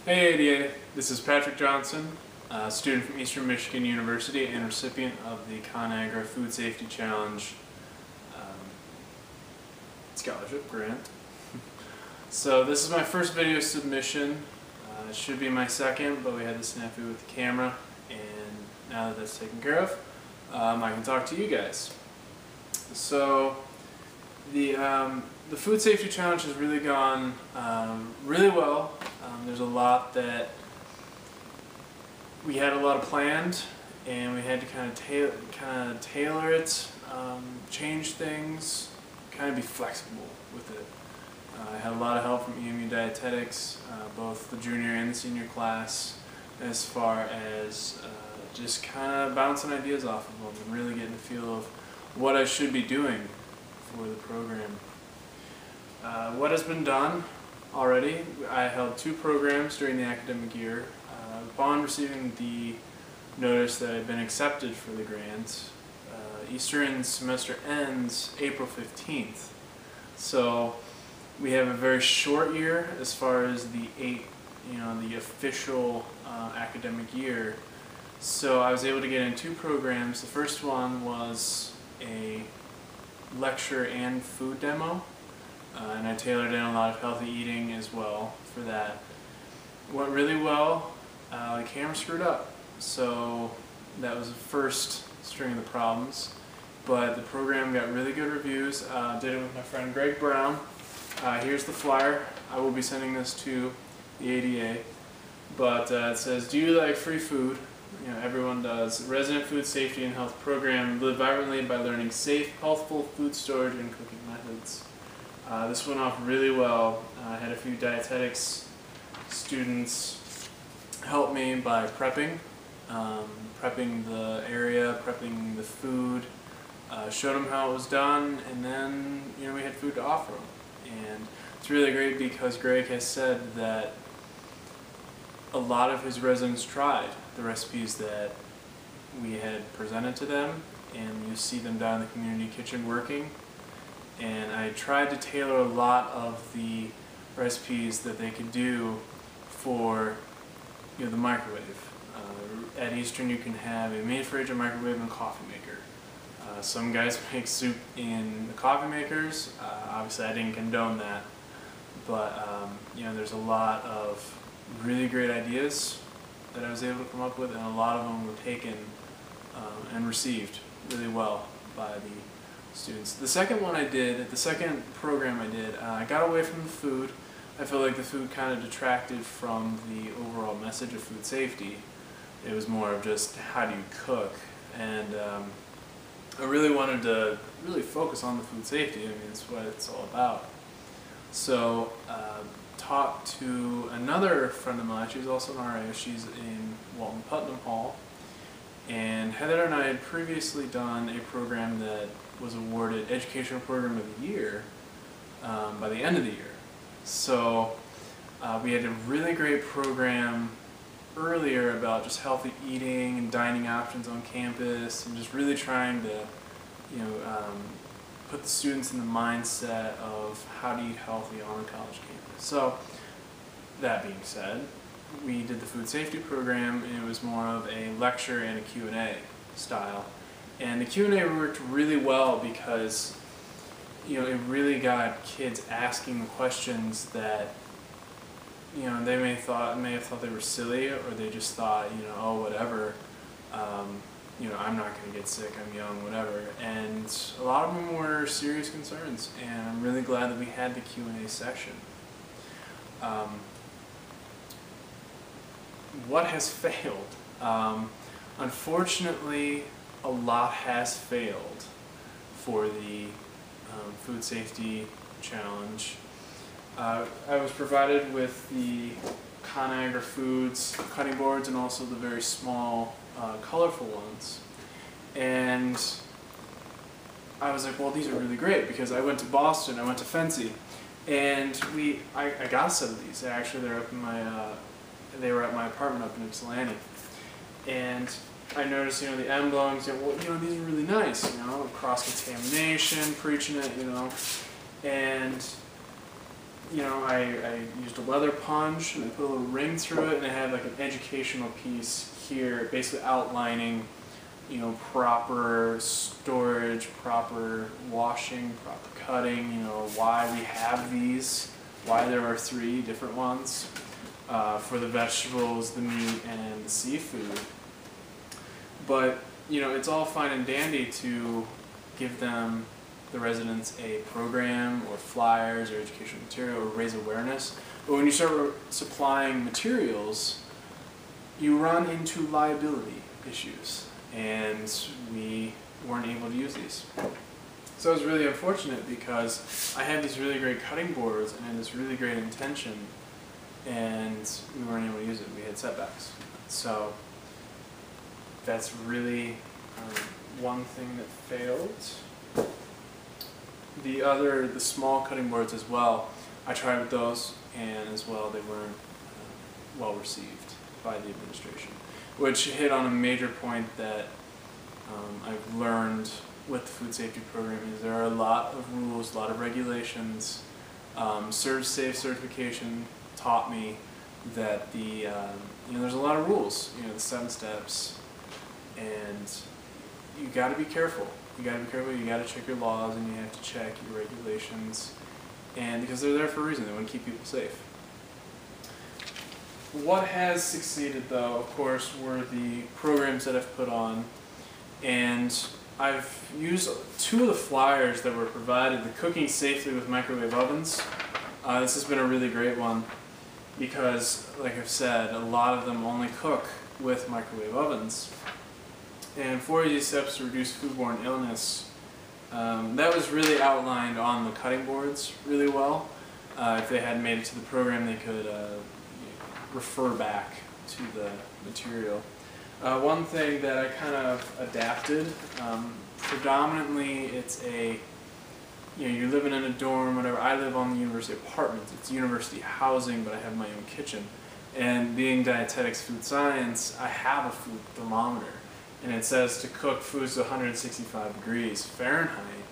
Hey ADA, this is Patrick Johnson, a student from Eastern Michigan University and recipient of the ConAgra Food Safety Challenge scholarship grant. So this is my first video submission. It should be my second, but we had the snafu with the camera, and now that that's taken care of, I can talk to you guys. So the Food Safety Challenge has really gone really well. There's a lot that we had a lot of planned, and we had to kind of tailor it, change things, kind of be flexible with it. I had a lot of help from EMU Dietetics, both the junior and the senior class, as far as just kind of bouncing ideas off of them and really getting a feel of what I should be doing for the program. What has been done already, I held 2 programs during the academic year. Upon receiving the notice that I'd been accepted for the grant, Eastern semester ends April 15th. So we have a very short year as far as the official academic year. So I was able to get in 2 programs. The first one was a lecture and food demo, and I tailored in a lot of healthy eating as well for that. Went really well. The camera screwed up, so that was the first string of the problems. But the program got really good reviews. Did it with my friend Greg Brown. Here's the flyer. I will be sending this to the ADA. But it says, "Do you like free food?" You know, everyone does. Resident Food Safety and Health Program. Live vibrantly by learning safe, healthful food storage and cooking methods. This went off really well. I had a few dietetics students help me by prepping the area, prepping the food, showed them how it was done, and then we had food to offer them. And it's really great because Greg has said that a lot of his residents tried the recipes that we had presented to them, and you see them down in the community kitchen working. And I tried to tailor a lot of the recipes that they could do for the microwave. At Eastern you can have a main fridge, a microwave, and a coffee maker. Some guys make soup in the coffee makers. Obviously I didn't condone that, but there's a lot of really great ideas that I was able to come up with, and a lot of them were taken and received really well by the students. The second program I did, I got away from the food. I felt like the food kind of detracted from the overall message of food safety. It was more of just how do you cook, and I really wanted to really focus on the food safety. I mean, it's what it's all about. So talked to another friend of mine. She's also an RA. She's in Walton Putnam Hall, and Heather and I had previously done a program that was awarded Educational Program of the Year by the end of the year. So we had a really great program earlier about just healthy eating and dining options on campus, and just really trying to put the students in the mindset of how to eat healthy on a college campus. So that being said, we did the food safety program, and it was more of a lecture and a Q&A style. And the Q&A worked really well because it really got kids asking the questions that they may have thought they were silly, or they just thought oh, whatever, I'm not going to get sick, I'm young, whatever. And a lot of them were serious concerns, and I'm really glad that we had the Q&A session. What has failed? Unfortunately, a lot has failed for the Food Safety Challenge. I was provided with the ConAgra Foods cutting boards, and also the very small, colorful ones. And I was like, well, these are really great, because I went to Boston, I went to Fancy, and I got a set of these. Actually, they're up in they were at my apartment up in Ypsilanti. And I noticed, the emblems, well, these are really nice, cross-contamination, preaching it, and I used a leather punch and I put a little ring through it, and I had like an educational piece here, basically outlining, proper storage, proper washing, proper cutting, why we have these, why there are 3 different ones for the vegetables, the meat, and the seafood. But, it's all fine and dandy to give the residents a program or flyers or educational material or raise awareness. But when you start supplying materials, you run into liability issues, and we weren't able to use these. So it was really unfortunate because I had these really great cutting boards and I had this really great intention, and we weren't able to use it. We had setbacks. So that's really one thing that failed. The small cutting boards as well, I tried with those, and as well they weren't well received by the administration, which hit on a major point that I've learned with the food safety program is there are a lot of rules, a lot of regulations. ServSafe certification taught me that there's a lot of rules, the 7 steps, and you got to be careful. You got to be careful. You got to check your laws, and you have to check your regulations, and because they're there for a reason, they want to keep people safe. What has succeeded, though, of course, were the programs that I've put on, and I've used 2 of the flyers that were provided, the cooking safely with microwave ovens. This has been a really great one because, like I've said, a lot of them only cook with microwave ovens. And 4 easy steps to reduce foodborne illness. That was really outlined on the cutting boards really well. If they hadn't made it to the program, they could refer back to the material. One thing that I kind of adapted, predominantly it's you're living in a dorm, whatever. I live on the university apartments. It's university housing, but I have my own kitchen. And being dietetics food science, I have a food thermometer. And it says to cook foods to 165 degrees Fahrenheit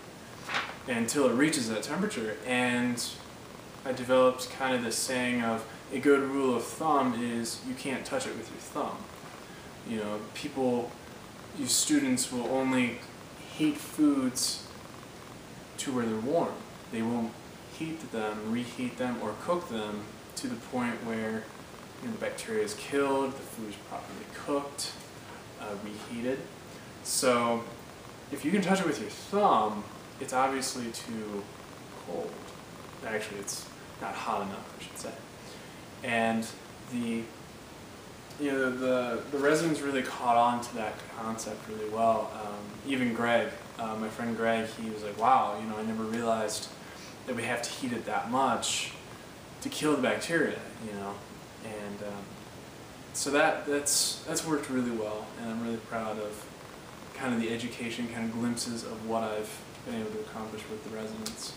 until it reaches that temperature. And I developed kind of this saying of a good rule of thumb is you can't touch it with your thumb. You students will only heat foods to where they're warm. They won't heat them, reheat them, or cook them to the point where the bacteria is killed, the food is properly cooked, reheated. So if you can touch it with your thumb, it's obviously too cold. Actually, it's not hot enough, I should say. And the residents really caught on to that concept really well. Even Greg, my friend Greg, he was like, wow, I never realized that we have to heat it that much to kill the bacteria, and so that's worked really well, and I'm really proud of kind of the education, kind of glimpses of what I've been able to accomplish with the residents.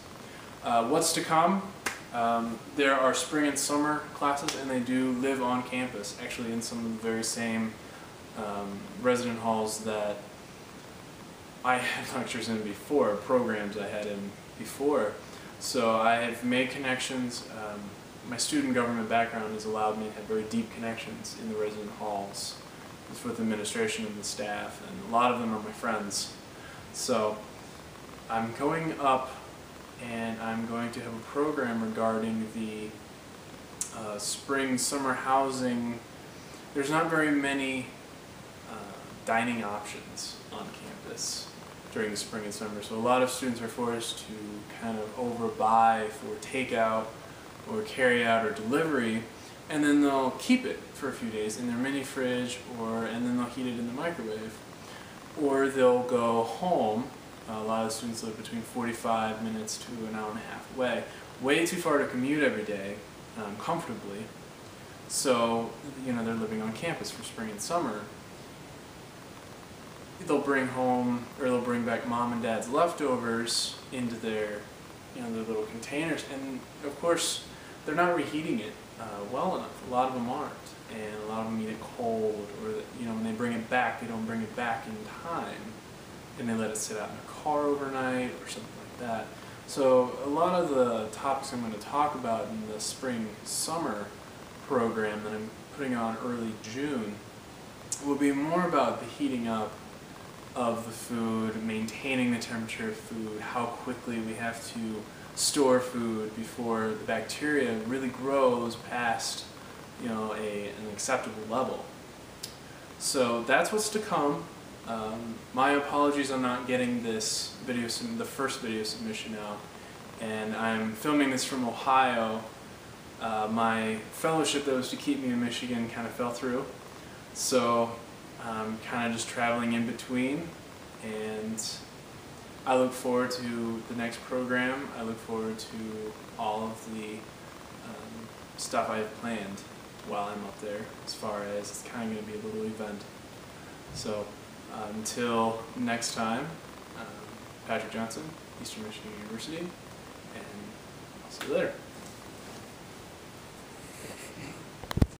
What's to come? There are spring and summer classes, and they do live on campus, actually in some of the very same resident halls that I had lectures in before, programs I had in before. So I have made connections. My student government background has allowed me to have very deep connections in the resident halls with administration and the staff, and a lot of them are my friends. So I'm going up, and I'm going to have a program regarding the spring, summer housing. There's not very many dining options on campus during the spring and summer, so a lot of students are forced to kind of overbuy for takeout or carry out or delivery, and then they'll keep it for a few days in their mini fridge, and then they'll heat it in the microwave, or they'll go home. A lot of students live between 45 minutes to an hour and a half away, way too far to commute every day comfortably. So they're living on campus for spring and summer. They'll bring home, or they'll bring back mom and dad's leftovers into their their little containers, and of course they're not reheating it well enough. A lot of them aren't, and a lot of them eat it cold, or when they bring it back, they don't bring it back in time, and they let it sit out in a car overnight or something like that. So a lot of the topics I'm going to talk about in the spring-summer program that I'm putting on early June will be more about the heating up of the food, maintaining the temperature of food, how quickly we have to store food before the bacteria really grows past, an acceptable level. So that's what's to come. My apologies on not getting this video, the first video submission out, and I'm filming this from Ohio. My fellowship that was to keep me in Michigan kind of fell through, so I'm kind of just traveling in between, and I look forward to the next program. I look forward to all of the stuff I have planned while I'm up there, as far as it's kind of going to be a little event. So until next time, Patrick Johnson, Eastern Michigan University, and I'll see you later.